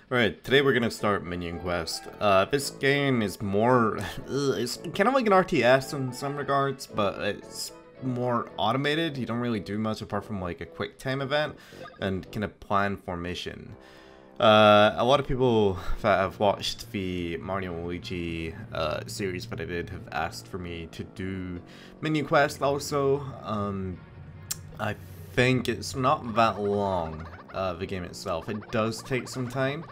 Right, today we're gonna start Minion Quest. This game is more, it's kind of like an RTS in some regards, but it's more automated. You don't really do much apart from like a quick time event and kind of plan formation. A lot of people that have watched the Mario and Luigi series that I did have asked for me to do Minion Quest also. I think it's not that long. The game itself. It does take some time,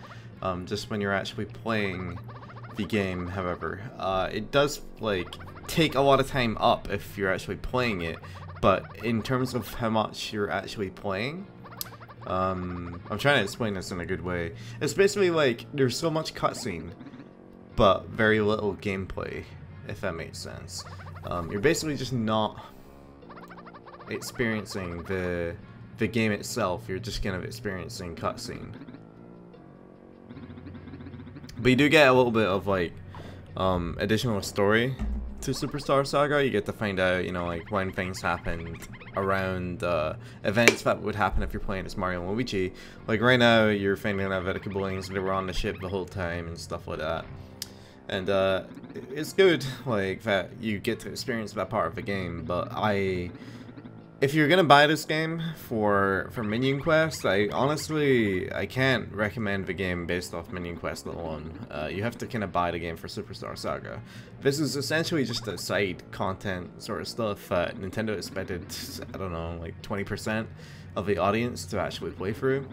just when you're actually playing the game, however. It does, like, take a lot of time up if you're actually playing it, but in terms of how much you're actually playing, I'm trying to explain this in a good way. It's basically like, there's so much cutscene, but very little gameplay, if that makes sense. You're basically just not experiencing the game itself, you're just kind of experiencing cutscene. But you do get a little bit of like additional story to Superstar Saga. You get to find out, you know, like when things happened around events that would happen if you're playing as Mario and Luigi. Like right now, you're finding out that Kaboolians that were on the ship the whole time and stuff like that. And it's good, like that you get to experience that part of the game. But if you're gonna buy this game for Minion Quest, I can't recommend the game based off Minion Quest alone. You have to kind of buy the game for Superstar Saga. This is essentially just a side content sort of stuff that Nintendo expected, I don't know, like 20% of the audience to actually play through.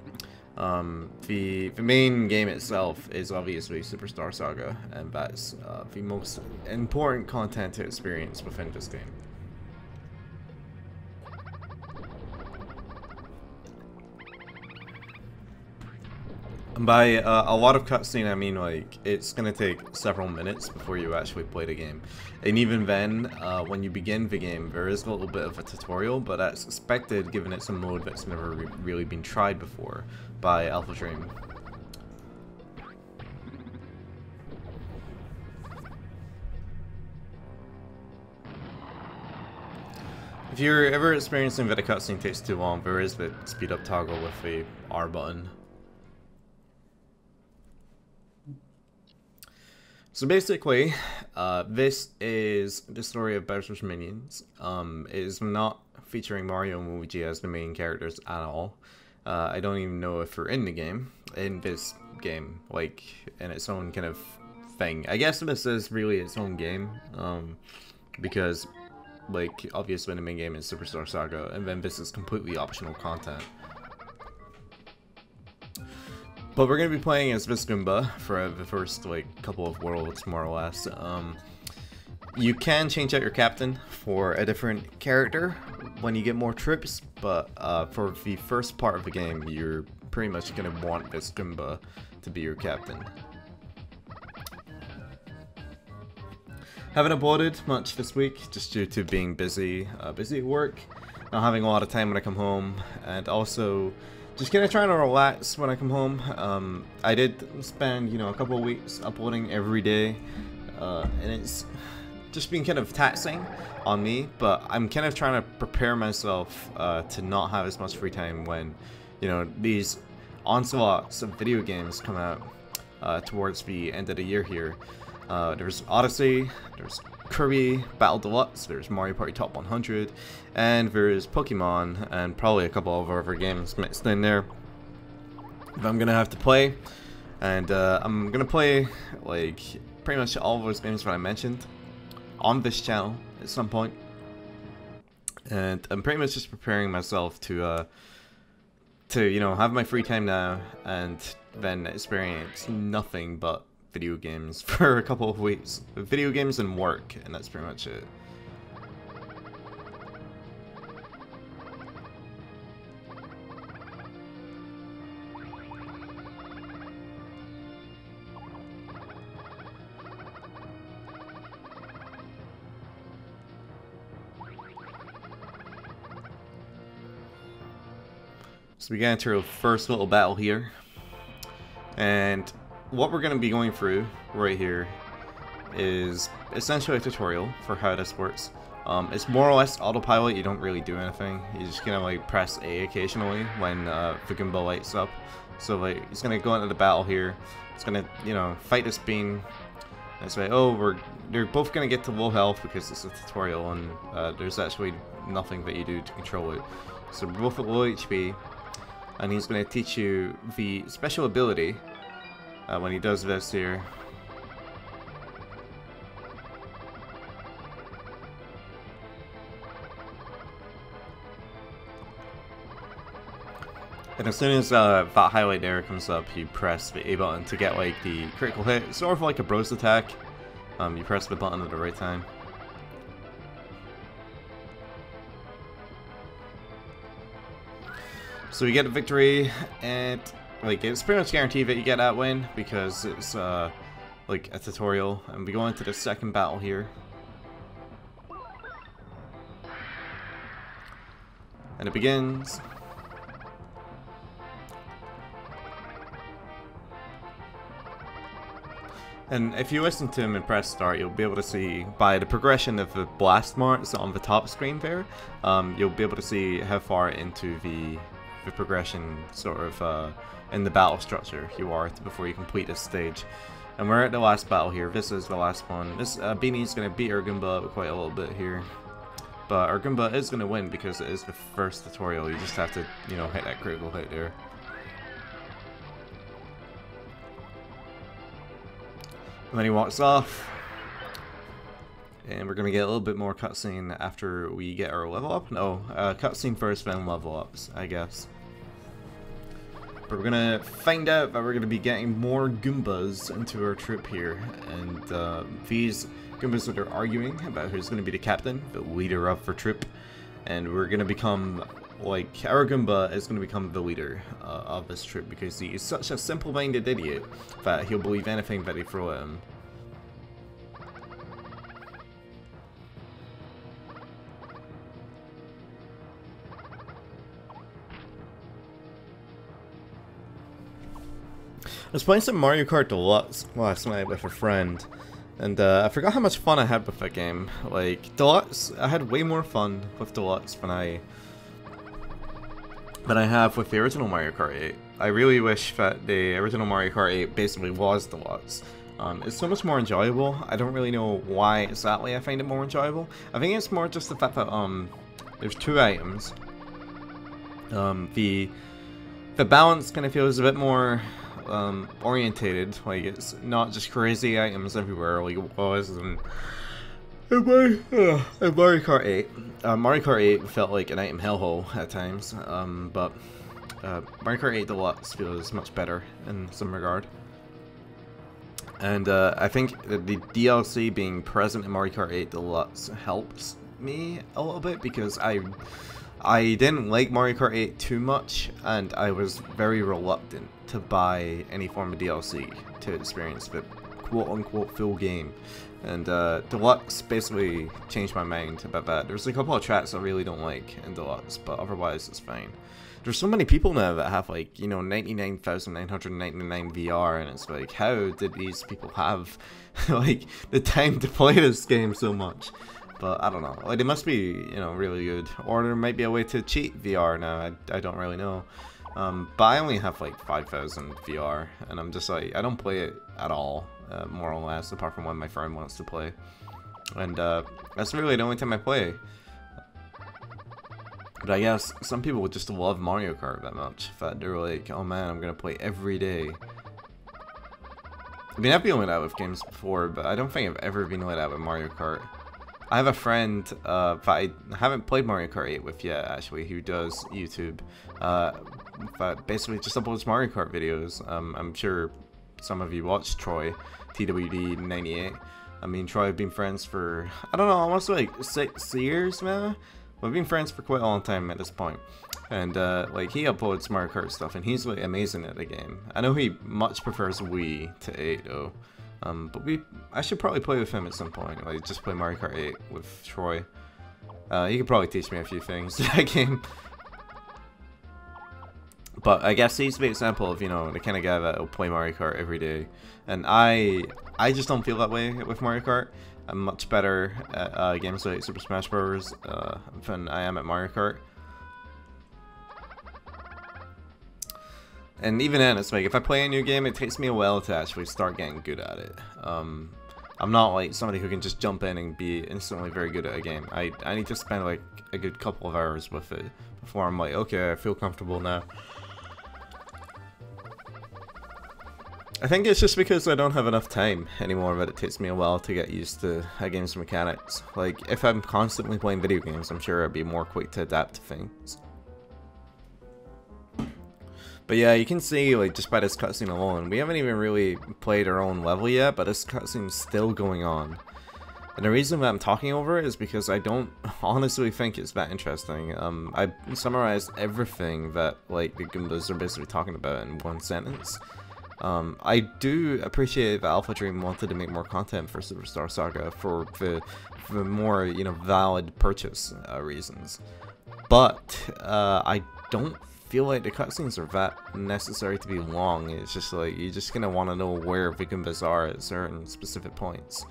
The main game itself is obviously Superstar Saga, and that's the most important content to experience within this game. By a lot of cutscene, I mean like it's gonna take several minutes before you actually play the game, and even then, when you begin the game, there is a little bit of a tutorial, but that's expected given it's a mode that's never really been tried before by Alpha Dream. If you're ever experiencing that a cutscene takes too long, there is the speed up toggle with the R button. So basically, this is the story of Bowser's Minions. It is not featuring Mario and Luigi as the main characters at all. I don't even know if they're in this game, like, in its own kind of thing. I guess this is really its own game, because, like, obviously the main game is Superstar Saga, and then this is completely optional content. But we're going to be playing as this Goomba for the first, like, couple of worlds, more or less. You can change out your captain for a different character when you get more troops, but for the first part of the game, you're pretty much going to want this Goomba to be your captain. Haven't uploaded much this week, just due to being busy at work, not having a lot of time when I come home, and also just kind of trying to relax when I come home. I did spend, you know, a couple of weeks uploading every day, and it's just been kind of taxing on me, but I'm kind of trying to prepare myself to not have as much free time when, you know, these onslaughts of video games come out towards the end of the year here. There's Odyssey, there's Kirby Battle Deluxe, there's Mario Party Top 100, and there's Pokemon, and probably a couple of other games mixed in there that I'm gonna have to play. And I'm gonna play like pretty much all of those games that I mentioned on this channel at some point. And I'm pretty much just preparing myself to you know, have my free time now and then experience nothing but video games for a couple of weeks. Video games and work, and that's pretty much it. So we got into our first little battle here, and what we're going to be going through right here is essentially a tutorial for how this works. It's more or less autopilot. You don't really do anything. You're just gonna like press A occasionally when the Goomba lights up. So like he's gonna go into the battle here. It's gonna, you know, fight this bean. And it's like, oh, they're both gonna get to low health because it's a tutorial and there's actually nothing that you do to control it. So we're both at low HP, and he's gonna teach you the special ability when he does this here. And as soon as that highlight there comes up, you press the A button to get like the critical hit. It's sort of like a bros attack. You press the button at the right time. So you get a victory, and like it's pretty much guaranteed that you get that win because it's like a tutorial. And we go into the second battle here. And it begins. And if you listen to him and press start, you'll be able to see, by the progression of the blast marks on the top screen there, you'll be able to see how far into the progression, sort of, in the battle structure you are before you complete this stage. And we're at the last battle here. This is the last one. This Beanie's going to beat our Goomba up quite a little bit here. But our Goomba is going to win because it is the first tutorial. You just have to, you know, hit that critical hit there. And then he walks off, and we're gonna get a little bit more cutscene after we get our level up. No, cutscene first, then level ups, I guess. But we're gonna find out that we're gonna be getting more Goombas into our troop here, and these Goombas that are arguing about who's gonna be the captain, the leader of our troop, and we're gonna become, like, our Goomba is going to become the leader of this troop because he is such a simple-minded idiot that he'll believe anything that they throw at him. I was playing some Mario Kart Deluxe last night with a friend, and I forgot how much fun I had with that game. Like, Deluxe, I had way more fun with Deluxe than I have with the original Mario Kart 8. I really wish that the original Mario Kart 8 basically was Deluxe. It's so much more enjoyable. I don't really know why exactly I find it more enjoyable. I think it's more just the fact that there's two items. The balance kind of feels a bit more orientated. Like, it's not just crazy items everywhere like it was in Mario Kart 8. Mario Kart 8 felt like an item hellhole at times, but Mario Kart 8 Deluxe feels much better in some regard. And I think that the DLC being present in Mario Kart 8 Deluxe helps me a little bit because I didn't like Mario Kart 8 too much, and I was very reluctant to buy any form of DLC to experience the quote-unquote full game. And Deluxe basically changed my mind about that. There's a couple of tracks I really don't like in Deluxe, but otherwise it's fine. There's so many people now that have, like, you know, 99,999 VR, and it's like, how did these people have, like, the time to play this game so much? But I don't know. Like, it must be, you know, really good. Or there might be a way to cheat VR now. I don't really know. But I only have like 5,000 VR, and I'm just like, I don't play it at all, more or less, apart from when my friend wants to play. And that's really the only time I play. But I guess some people would just love Mario Kart that much, that they're like, oh man, I'm gonna play every day. I mean, I've been like that with games before, but I don't think I've ever been like that with Mario Kart. I have a friend that I haven't played Mario Kart 8 with yet, actually, who does YouTube. But basically just uploads Mario Kart videos. I'm sure some of you watch Troy, TWD98. I mean, Troy, I've been friends for, I don't know, almost like 6 years now? We've been friends for quite a long time at this point. And, like, he uploads Mario Kart stuff, and he's, like, amazing at the game. I know he much prefers Wii to 8, though. But I should probably play with him at some point, like, just play Mario Kart 8 with Troy. He could probably teach me a few things in that game. But I guess he's the example of, you know, the kind of guy that'll play Mario Kart every day. And I just don't feel that way with Mario Kart. I'm much better at games like Super Smash Bros. Than I am at Mario Kart. And even then, it's like, if I play a new game, it takes me a while to actually start getting good at it. I'm not like somebody who can just jump in and be instantly very good at a game. I need to spend like a good couple of hours with it before I'm like, okay, I feel comfortable now. I think it's just because I don't have enough time anymore that it takes me a while to get used to a game's mechanics. Like, if I'm constantly playing video games, I'm sure I'd be more quick to adapt to things. But yeah, you can see, like, just by this cutscene alone, we haven't even really played our own level yet, but this cutscene's still going on. And the reason that I'm talking over it is because I don't honestly think it's that interesting. I summarized everything that, like, the Goombas are basically talking about in one sentence. I do appreciate that Alpha Dream wanted to make more content for Superstar Saga for the more, you know, valid purchase reasons. But I don't feel like the cutscenes are that necessary to be long. It's just like, you're just gonna want to know where the Goombas are at certain specific points.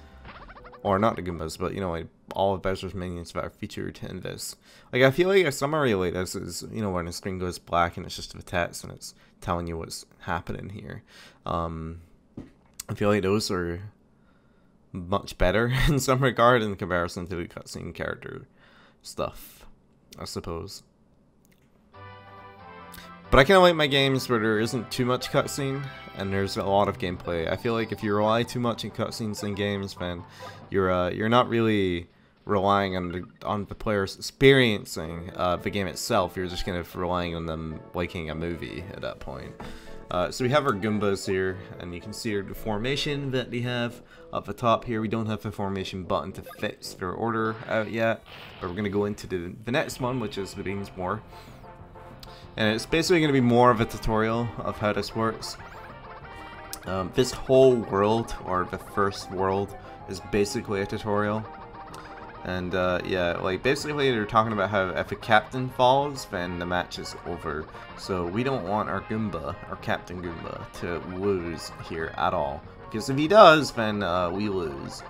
Or not the Goombas, but, you know, like, all of Bowser's minions that are featured in this. Like, I feel like a summary like this is, you know, when the screen goes black and it's just the text and it's telling you what's happening here. I feel like those are much better in some regard in comparison to the cutscene character stuff, I suppose. But I kind of like my games where there isn't too much cutscene and there's a lot of gameplay. I feel like if you rely too much on cutscenes in games, then you're not really relying on the players experiencing the game itself. You're just kind of relying on them liking a movie at that point. So we have our Goombas here, and you can see the formation that they have up the top here. We don't have the formation button to fix their order out yet, but we're going to go into the next one, which is the Beans War. And it's basically going to be more of a tutorial of how this works. This whole world, or the first world, is basically a tutorial. And yeah, like, basically they're talking about how if a captain falls, then the match is over. So we don't want our Goomba, our Captain Goomba, to lose here at all. Because if he does, then we lose.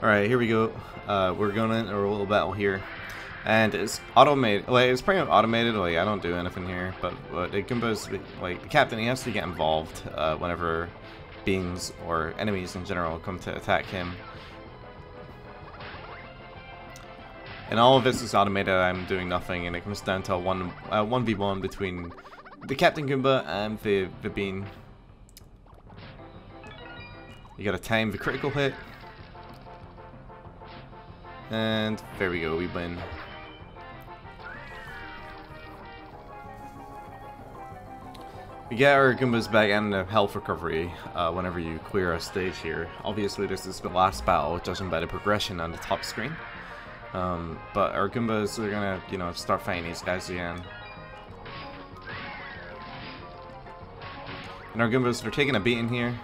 Alright, here we go. We're going into a little battle here. And it's automated. Like, it's pretty much automated. Like, I don't do anything here. But the Goombas, like, the captain, he has to get involved whenever beings or enemies in general come to attack him. And all of this is automated. I'm doing nothing. And it comes down to a 1v1 between the Captain Goomba and the bean. You gotta time the critical hit. And there we go, we win. We get our Goombas back and the health recovery whenever you clear a stage here. Obviously this is the last battle, judging by the progression on the top screen. But our Goombas are gonna, you know, start fighting these guys again. And our Goombas are taking a beating here.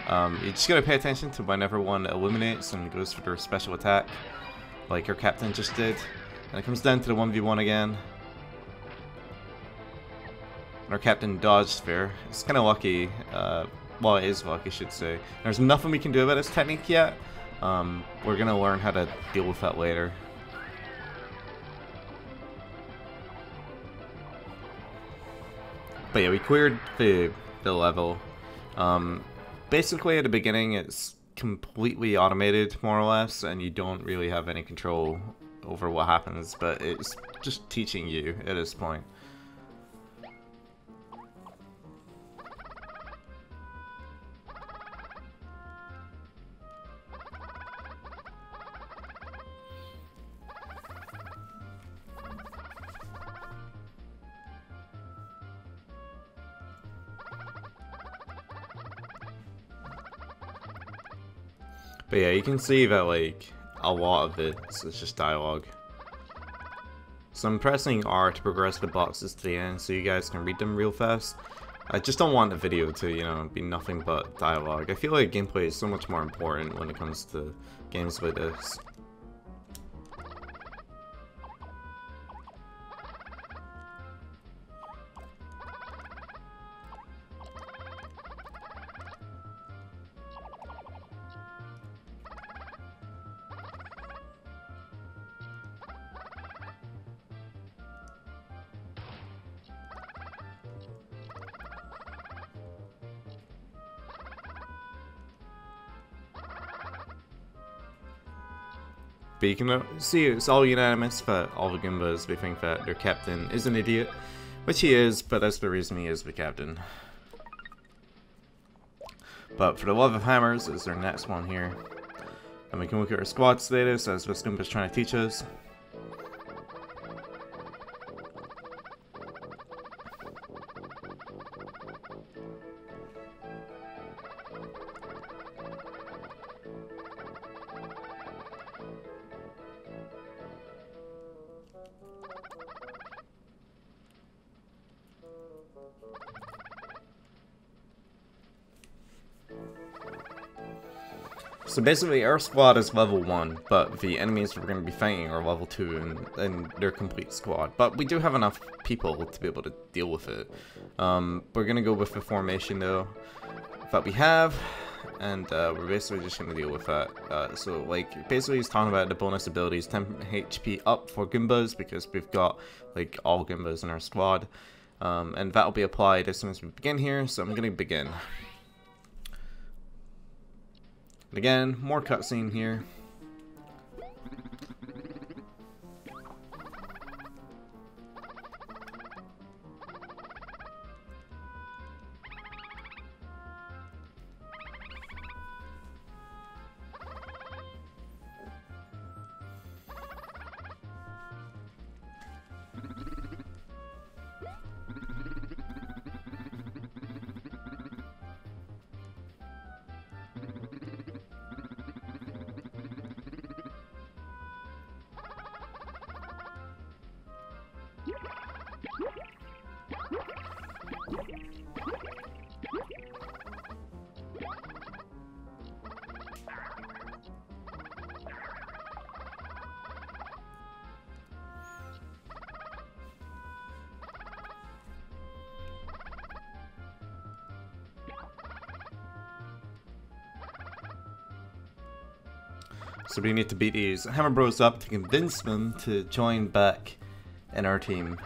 You just gotta pay attention to whenever one eliminates and goes for their special attack, like our captain just did. And it comes down to the 1v1 again. And our captain dodged there. It's kind of lucky. Well, it is lucky, I should say. There's nothing we can do about this technique yet. We're gonna learn how to deal with that later. But yeah, we cleared the level. Basically at the beginning it's completely automated, more or less, and you don't really have any control over what happens, but it's just teaching you at this point. But yeah, you can see that, like, a lot of it is just dialogue. So I'm pressing R to progress the boxes to the end so you guys can read them real fast. I just don't want the video to, you know, be nothing but dialogue. I feel like gameplay is so much more important when it comes to games like this. But you can see it's all unanimous that all the Goombas, they think that their captain is an idiot, which he is, but that's the reason he is the captain. But for the love of hammers is our next one here. And we can look at our squad status as this Goomba's trying to teach us. So basically our squad is level 1, but the enemies we're going to be fighting are level 2 and their complete squad. But we do have enough people to be able to deal with it. We're going to go with the formation though that we have, and we're basically just going to deal with that. So like basically he's talking about the bonus abilities, 10 HP up for Goombas because we've got like all Goombas in our squad. And that will be applied as soon as we begin here, so I'm going to begin. Again, more cutscene here. So we need to beat these Hammer Bros up to convince them to join back in our team.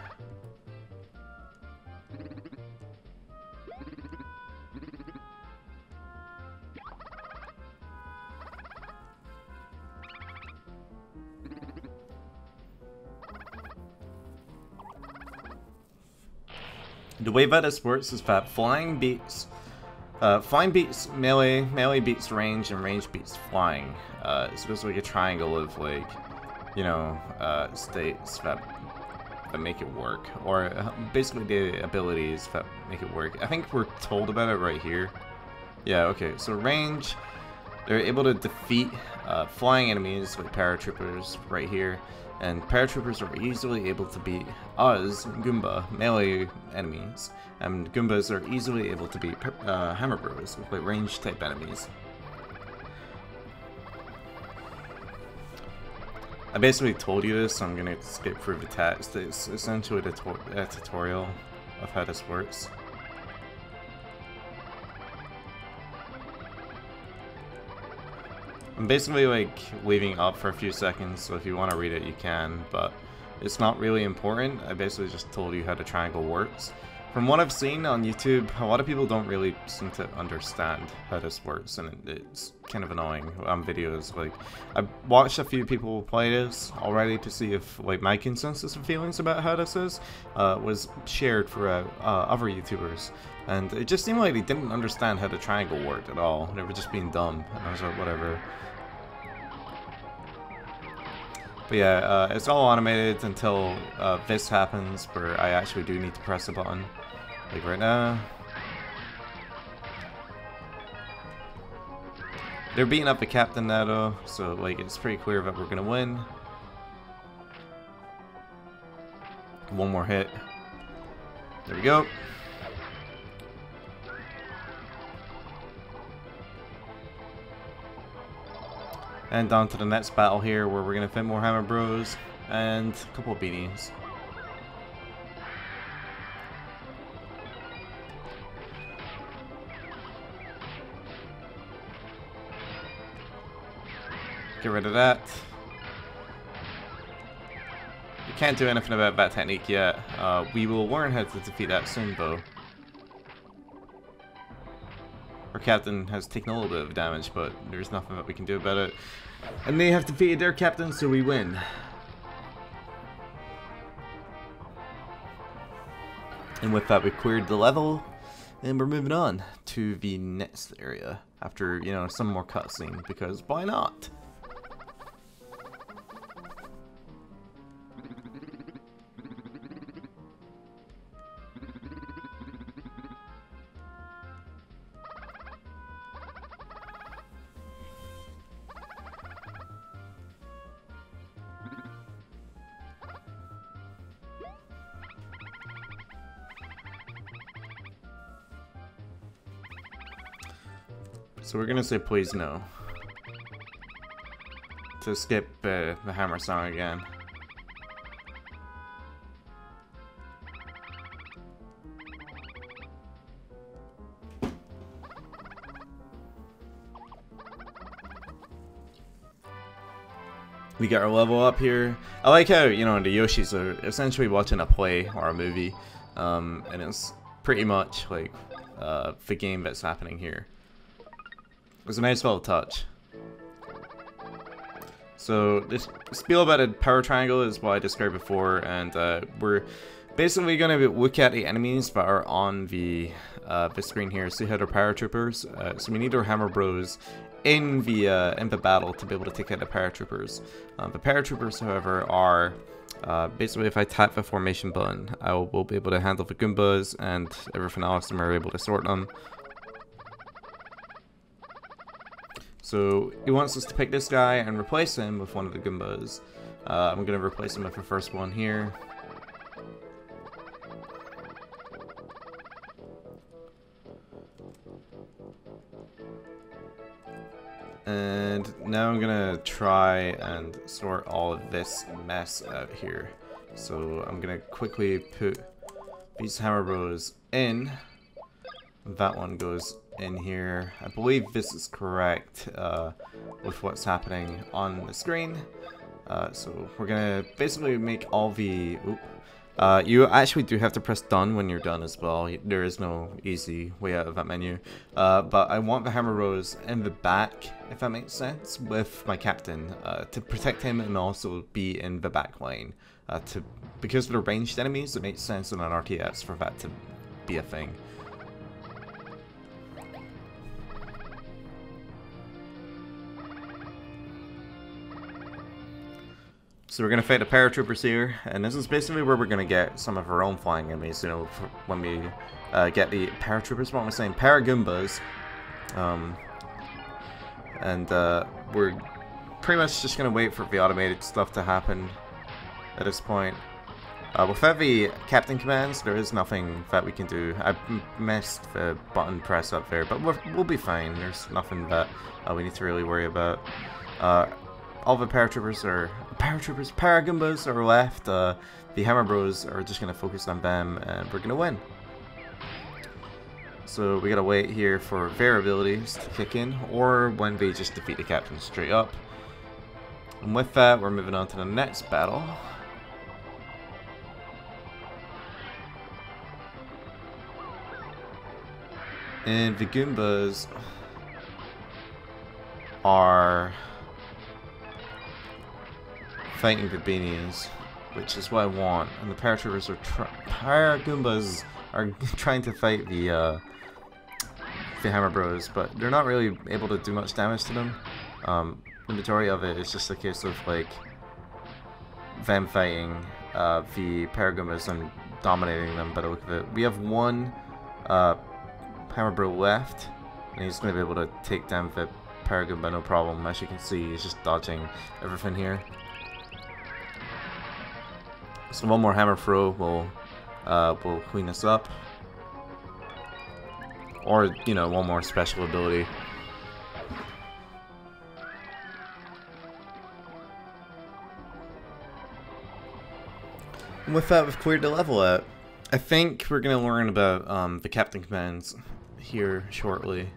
The way that this works is that flying beats melee, melee beats range, and range beats flying. So there's like a triangle of like, you know, states that make it work, or basically the abilities that make it work. I think we're told about it right here. Yeah, okay, so range, they're able to defeat flying enemies like paratroopers right here, and paratroopers are easily able to beat us, Goomba, melee enemies, and Goombas are easily able to beat Hammer Bros, like range type enemies. I basically told you this, so I'm gonna skip through the text. It's essentially a tutorial of how this works. I'm basically like leaving up for a few seconds, so if you want to read it you can, but it's not really important. I basically just told you how the triangle works. From what I've seen on YouTube, a lot of people don't really seem to understand how this works, and it's kind of annoying on videos. Like, I've watched a few people play this already to see if like my consensus of feelings about how this is was shared throughout other YouTubers, and it just seemed like they didn't understand how the triangle worked at all. They were just being dumb, and I was like, whatever. But yeah, it's all automated until this happens, where I actually do need to press a button. Like right now. They're beating up the captain now though, so like it's pretty clear that we're gonna win. One more hit. There we go. And down to the next battle here, where we're gonna fit more Hammer Bros and a couple of beanies. Get rid of that. We can't do anything about that technique yet. We will learn how to defeat that soon, though. Our captain has taken a little bit of damage, but there's nothing that we can do about it. And they have defeated their captain, so we win. And with that, we cleared the level, and we're moving on to the next area after, you know, some more cutscene, because why not? So we're gonna say please no to skip the hammer song again. We got our level up here. I like how, you know, the Yoshis are essentially watching a play or a movie, and it's pretty much like the game that's happening here. It was a nice little touch. So this speed-elevated power triangle is what I described before, and we're basically going to look at the enemies that are on the screen here. See how they're paratroopers. So we need our Hammer Bros in the battle to be able to take out the paratroopers. The paratroopers, however, are basically if I tap the formation button, I will be able to handle the Goombas and everything else, and we're able to sort them. So he wants us to pick this guy and replace him with one of the Goombas. I'm going to replace him with the first one here. And now I'm going to try and sort all of this mess out here. So I'm going to quickly put these Hammer Bros in. That one goes in here. I believe this is correct with what's happening on the screen. So we're gonna basically make all the... you actually do have to press done when you're done as well. There is no easy way out of that menu. But I want the Hammer Bros in the back, if that makes sense, with my captain to protect him and also be in the back line. Because they're ranged enemies, it makes sense in an RTS for that to be a thing. So we're going to fight the paratroopers here, and this is basically where we're going to get some of our own flying enemies, you know, when we get the paratroopers, what am I saying, Paragoombas. We're pretty much just going to wait for the automated stuff to happen at this point. Without the captain commands, there is nothing that we can do. I missed the button press up there, but we'll be fine. There's nothing that we need to really worry about. All the Paragoombas are left. The Hammer Bros are just going to focus on them, and we're going to win. So we got to wait here for their abilities to kick in, or when they just defeat the captain straight up. And with that, we're moving on to the next battle. And the Goombas are fighting the beanies, which is what I want, and the paratroopers are Paragoombas are trying to fight the Hammer Bros, but they're not really able to do much damage to them. The majority of it is just a case of like them fighting the Paragoombas and dominating them by the look of it. We have one Hammer Bro left, and he's going to be able to take down the Paragoomba no problem. As you can see, he's just dodging everything here. So one more hammer throw will clean us up. Or, you know, one more special ability. And with that, we've cleared the level out. I think we're going to learn about the captain commands here shortly.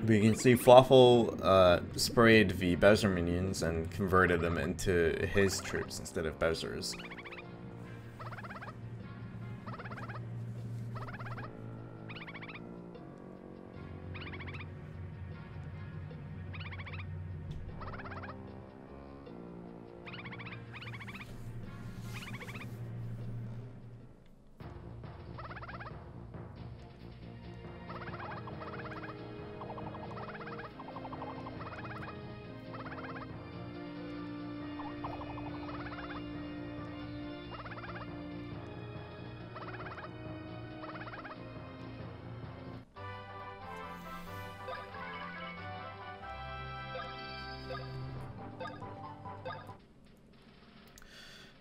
We can see Fluffle sprayed the Bowser minions and converted them into his troops instead of Bowser's.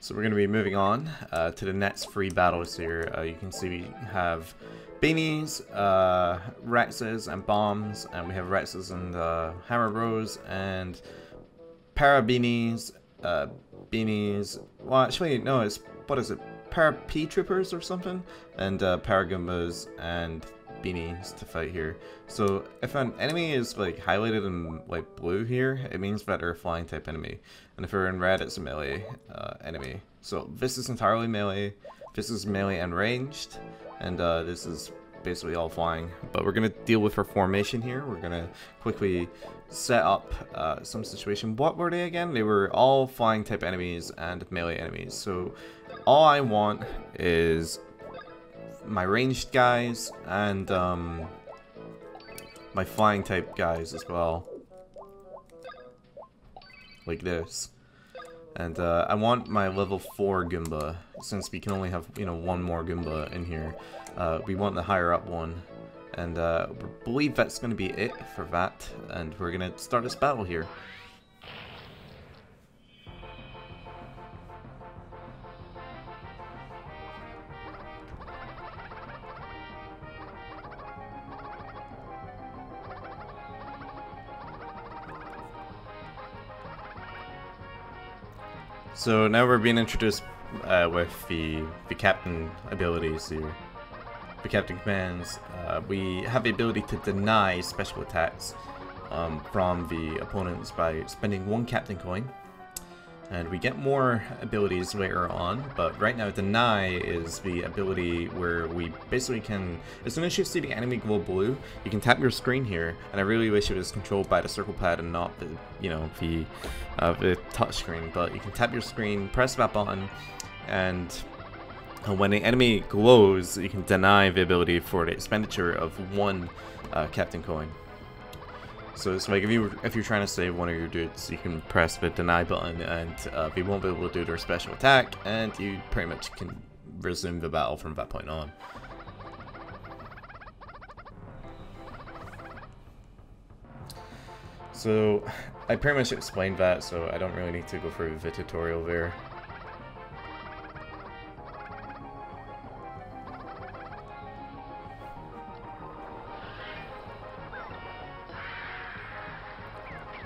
So we're going to be moving on to the next 3 battles here. You can see we have Beanies, Rexes, and Bombs, and we have Rexes and Hammer Bros, and Para Beanies, Beanies, well actually no, it's, what is it, Para P-Troopers or something, and Para Goombas and Beanies to fight here. So if an enemy is like highlighted in like blue here, it means that they're a flying type enemy, and if they're in red, it's a melee enemy. So this is entirely melee, this is melee and ranged, and this is basically all flying. But we're gonna deal with our formation here. We're gonna quickly set up some situation. What were they again? They were all flying type enemies and melee enemies. So all I want is my ranged guys and my flying type guys as well, like this. And I want my level 4 Goomba, since we can only have, you know, one more Goomba in here. We want the higher up one, and I believe that's going to be it for that, and we're going to start this battle here. So now we're being introduced with the captain abilities here, the captain commands. We have the ability to deny special attacks from the opponents by spending 1 captain coin, and we get more abilities later on, but right now deny is the ability where we basically can, as soon as you see the enemy glow blue, you can tap your screen here, and I really wish it was controlled by the circle pad and not the, you know, the touch screen, but you can tap your screen, press that button, and when the enemy glows, you can deny the ability for the expenditure of 1 captain coin. So it's like if you're trying to save one of your dudes, you can press the deny button, and they won't be able to do their special attack, and you pretty much can resume the battle from that point on. So I pretty much explained that, so I don't really need to go through the tutorial there.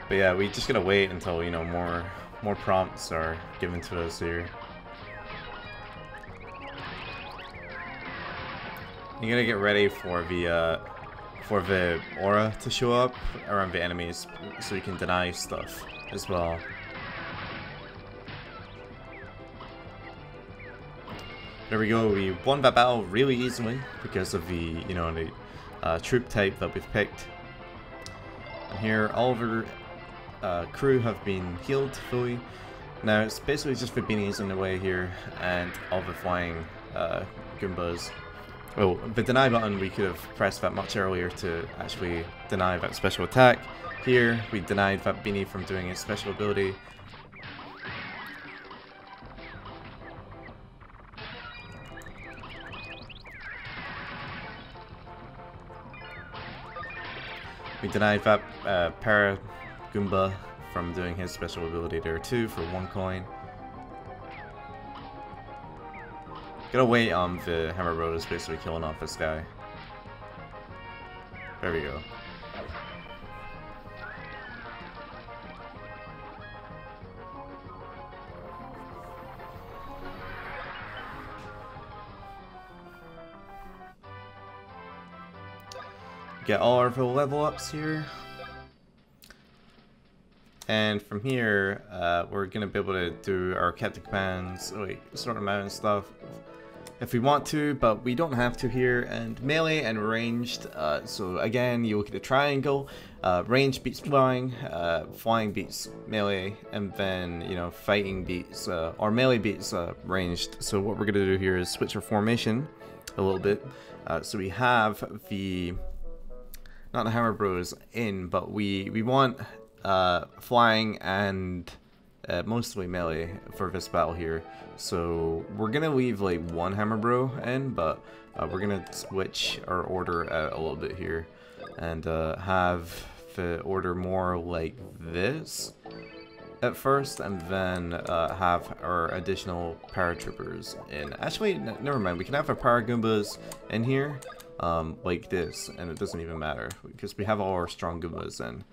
But yeah, we just gotta wait until, you know, more prompts are given to us here. You gotta get ready for the aura to show up around the enemies, so you can deny stuff as well. There we go. We won that battle really easily because of the, you know, the troop type that we've picked. And here, all of our crew have been healed fully. Now it's basically just the Beanies in the way here, and all the flying Goombas. Oh, the deny button, we could have pressed that much earlier to actually deny that special attack. Here, we denied that Beanie from doing his special ability. We denied that Para Goomba from doing his special ability there too for 1 coin. Gotta wait on the Hammer Road is basically killing off this guy. There we go. Get all our level ups here. And from here, we're gonna be able to do our captain commands, sort them out and stuff if we want to, but we don't have to here. And melee and ranged, so again, you look at the triangle, range beats flying, flying beats melee, and then, you know, fighting beats, or melee beats ranged. So what we're gonna do here is switch our formation a little bit. So we have the, not the Hammer Bros in, but we want flying and mostly melee for this battle here. So we're gonna leave like 1 Hammer Bro in, but we're gonna switch our order out a little bit here and have the order more like this at first, and then have our additional paratroopers in. Actually, never mind. We can have our Paragoombas in here like this, and it doesn't even matter because we have all our strong Goombas in.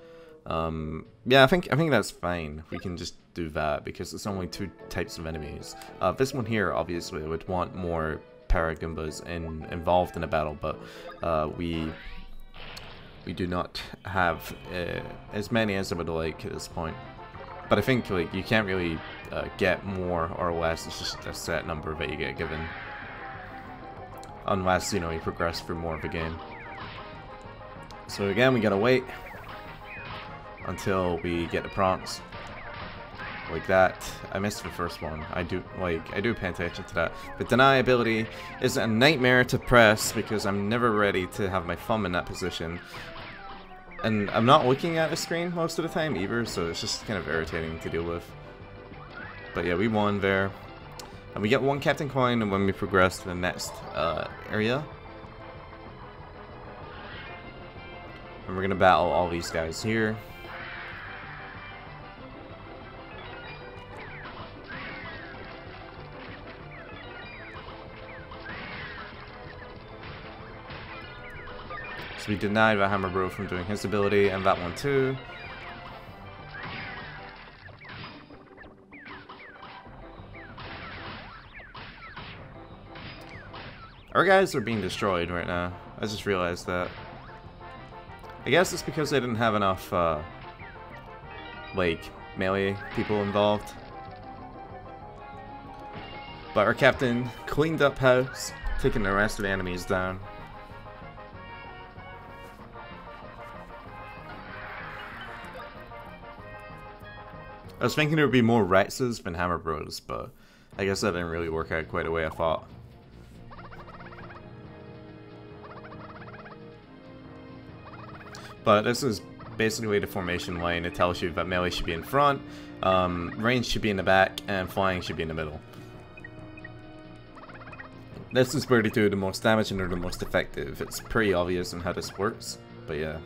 Yeah, I think that's fine. We can just do that because it's only 2 types of enemies. This one here, obviously, would want more Paragoombas involved in a battle, but we do not have as many as I would like at this point. But I think like you can't really get more or less. It's just a set number that you get given, unless, you know, you progress through more of the game. So again, we gotta wait until we get the prompts like that. I missed the first one. I do pay attention to that. But deny ability is a nightmare to press because I'm never ready to have my thumb in that position. And I'm not looking at the screen most of the time either, so it's just kind of irritating to deal with. But yeah, we won there. And we get 1 captain coin when we progress to the next area. And we're gonna battle all these guys here. So we denied the Hammer Bro from doing his ability, and that one too. Our guys are being destroyed right now. I just realized that. I guess it's because they didn't have enough, like, melee people involved. But our captain cleaned up house, taking the rest of the enemies down. I was thinking there would be more Rexes than Hammer Bros, but I guess that didn't really work out quite the way I thought. But this is basically the formation line. It tells you that melee should be in front, range should be in the back, and flying should be in the middle. This is where they do the most damage and they're the most effective. It's pretty obvious on how this works, but yeah.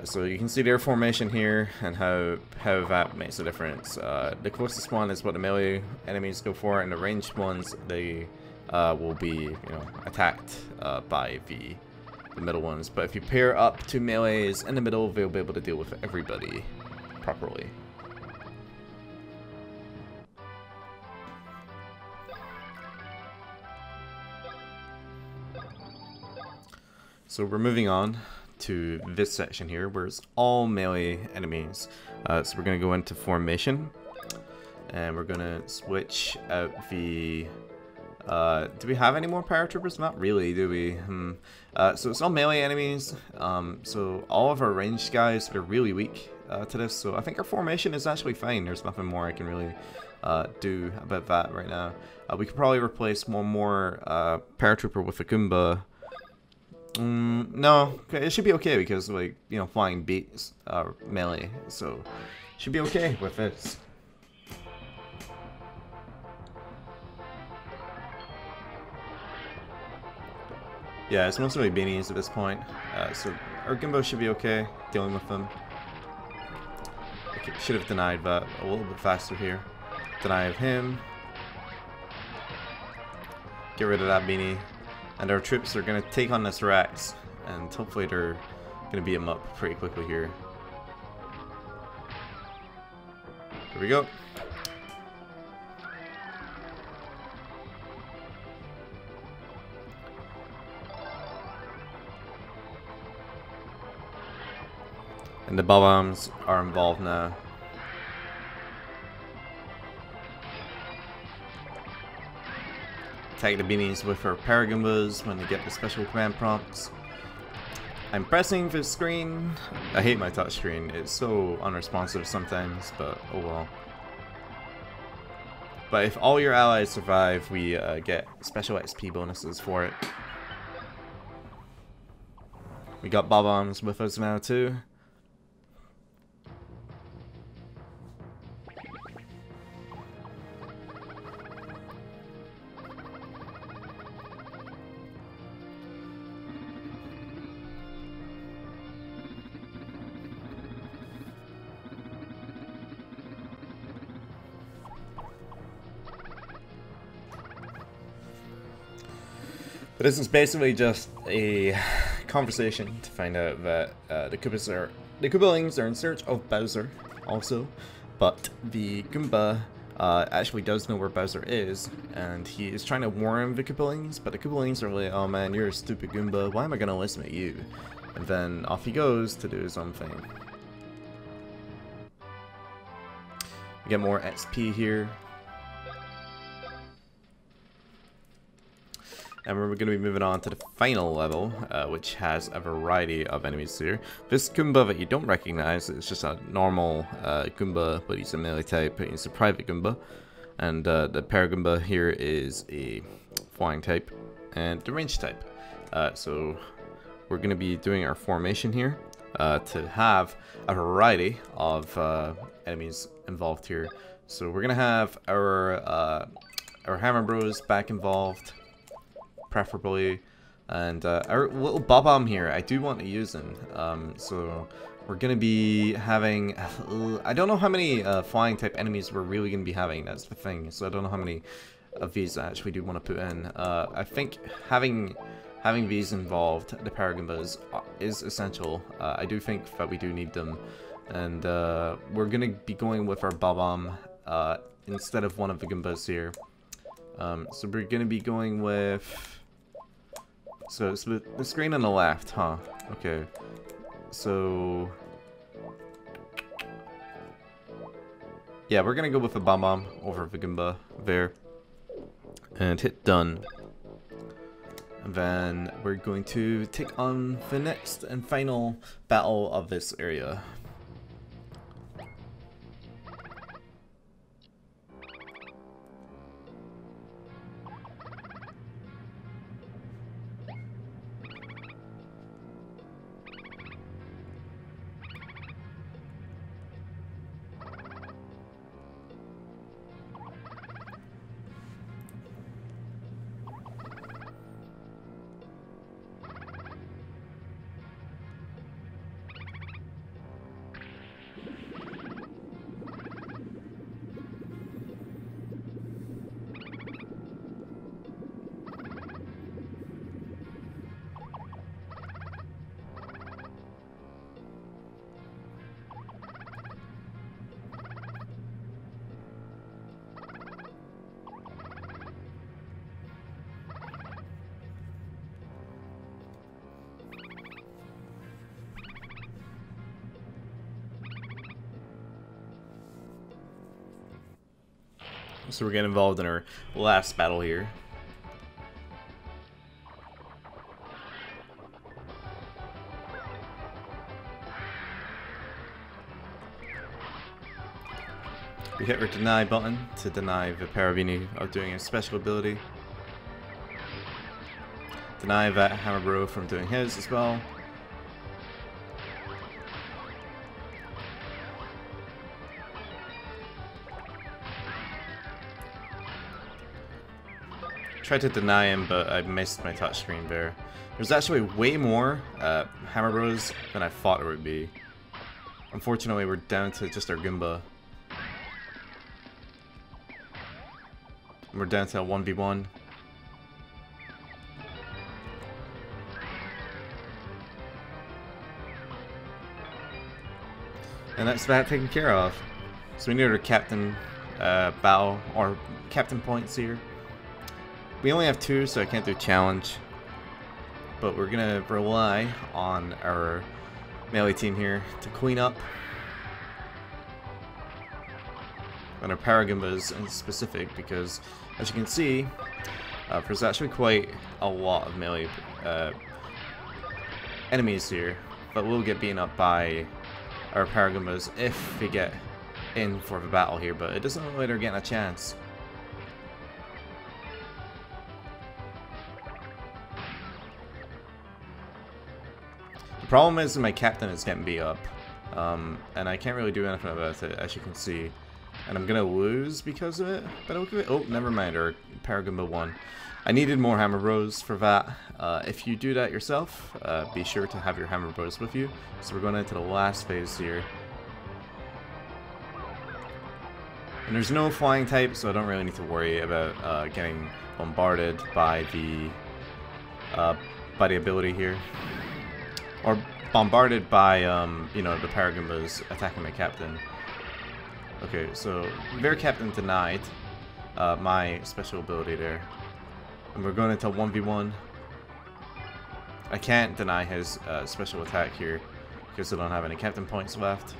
So you can see their formation here and how that makes a difference. The closest one is what the melee enemies go for, and the ranged ones, they will be, you know, attacked by the middle ones. But if you pair up 2 melees in the middle, they'll be able to deal with everybody properly. So we're moving on to this section here, where it's all melee enemies. So we're going to go into formation, and we're going to switch out the... do we have any more paratroopers? Not really, do we? So it's all melee enemies. So all of our ranged guys are really weak to this, so I think our formation is actually fine. There's nothing more I can really do about that right now. We could probably replace one more paratrooper with a Goomba. No, it should be okay because, like, you know, flying beats melee, so should be okay with this. Yeah, it's mostly beanies at this point, so our Goomba should be okay dealing with them. Okay, should have denied that a little bit faster here. Deny of him. Get rid of that beanie. And our troops are going to take on this Rex, and hopefully they're going to beat him up pretty quickly here. Here we go. And the bombs are involved now. Attack the beanies with our Paragoombas when they get the special command prompts. I'm pressing the screen. I hate my touchscreen. It's so unresponsive sometimes, but oh well. But if all your allies survive, we get special XP bonuses for it. We got Bob-ombs with us now too. But this is basically just a conversation to find out that the Koopalings are in search of Bowser, also, but the Goomba actually does know where Bowser is, and he is trying to warn the Koopalings, but the Koopalings are like, "Oh man, you're a stupid Goomba. Why am I gonna listen to you?" And then off he goes to do his own thing. We get more XP here. And we're going to be moving on to the final level, which has a variety of enemies here. This Goomba that you don't recognize is just a normal Goomba, but he's a melee type. He's a private Goomba. And the Paragoomba here is a flying type and the range type. So we're going to be doing our formation here to have a variety of enemies involved here. So we're going to have our Hammer Bros back involved, preferably, and our little Bob-omb here, I do want to use him. So we're going to be having, I don't know how many flying type enemies we're really going to be having, that's the thing. So I don't know how many of these I actually do want to put in. I think having these involved, the Paragoombas, is essential. I do think that we do need them, and we're going to be going with our Bob-omb instead of one of the Goombas here. So we're going to be going with... So it's the screen on the left, huh? Okay. So... yeah, we're going to go with the Bob-omb over the Goomba there. And hit done. And then we're going to take on the next and final battle of this area. So we're getting involved in our last battle here. We hit our deny button to deny the Paravini of doing a special ability. Deny that Hammer Bro from doing his as well. tried to deny him, but I missed my touchscreen there. There's actually way more Hammer Bros than I thought there would be. Unfortunately, we're down to just our Goomba. We're down to a 1v1. And that's that taken care of. So we need our captain battle, or captain points here. We only have 2, so I can't do challenge. But we're gonna rely on our melee team here to clean up. And our Paragoombas in specific, because as you can see, there's actually quite a lot of melee enemies here. But we'll get beaten up by our Paragoombas if we get in for the battle here, but it doesn't look like they're getting a chance. The problem is my captain is getting beat up, and I can't really do anything about it, as you can see. And I'm gonna lose because of it, but okay. Oh, never mind, our Paragoomba won. I needed more Hammer Bros for that. If you do that yourself, be sure to have your Hammer Bros with you. So we're going into the last phase here. And there's no flying type, so I don't really need to worry about getting bombarded by the ability here, or bombarded by you know, the Paragoombas attacking my captain. Okay, so their captain denied my special ability there, and we're going into 1v1. I can't deny his special attack here because I don't have any captain points left.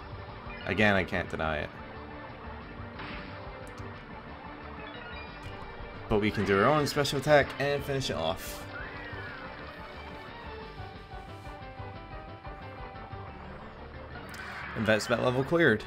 Again, I can't deny it. But we can do our own special attack and finish it off. And that's that level cleared.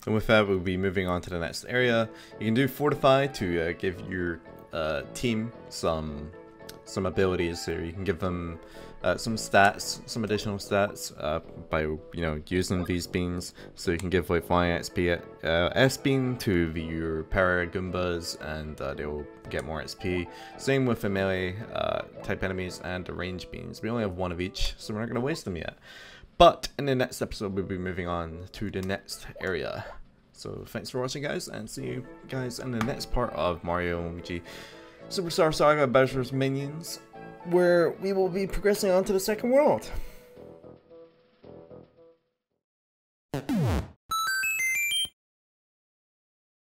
And with that, we'll be moving on to the next area. You can do Fortify to give your team some abilities here. You can give them some stats, some additional stats by using these beans. So you can give like flying XP S beam to your Paragoombas, and they will get more XP. Same with the melee type enemies and the range beans. We only have 1 of each, so we're not going to waste them yet. But in the next episode, we'll be moving on to the next area. So thanks for watching, guys, and see you guys in the next part of Mario and Luigi Superstar Saga Bowser's Minions, where we will be progressing on to the second world.